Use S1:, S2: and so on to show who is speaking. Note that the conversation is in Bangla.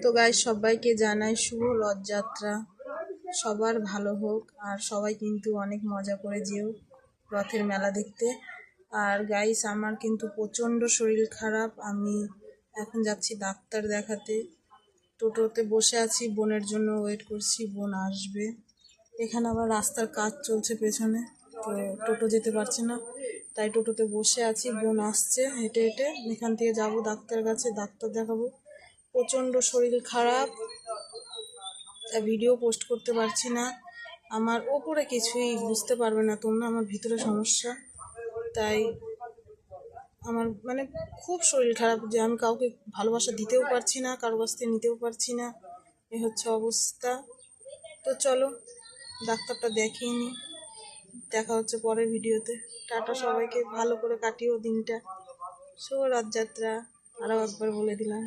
S1: তো গাইস সবাইকে জানাই শুভ রথযাত্রা। সবার ভালো হোক, আর সবাই কিন্তু অনেক মজা করে যেও রথের মেলা দেখতে। আর গাইস আমার কিন্তু প্রচণ্ড শরীর খারাপ, আমি এখন যাচ্ছি ডাক্তার দেখাতে। টোটোতে বসে আছি, বোনের জন্য ওয়েট করছি, বোন আসবে। এখানে আবার রাস্তার কাজ চলছে পেছনে, তো টোটো যেতে পারছে না, তাই টোটোতে বসে আছি। বোন আসছে হেঁটে হেঁটে, এখান থেকে যাব ডাক্তার কাছে, ডাক্তার দেখাবো। প্রচণ্ড শরীর খারাপ, ভিডিও পোস্ট করতে পারছি না। আমার ওপরে কিছুই বুঝতে পারবে না তোমরা, আমার ভিতরে সমস্যা, তাই আমার মানে খুব শরীর খারাপ যে আমি কাউকে ভালোবাসা দিতেও পারছি না, কারো কাছ থেকে নিতেও পারছি না, এ হচ্ছে অবস্থা। তো চলো ডাক্তারটা দেখিয়ে নিই, দেখা হচ্ছে পরের ভিডিওতে। টাটা সবাইকে, ভালো করে কাটিও দিনটা। শুভ রথযাত্রা আরও একবার বলে দিলাম।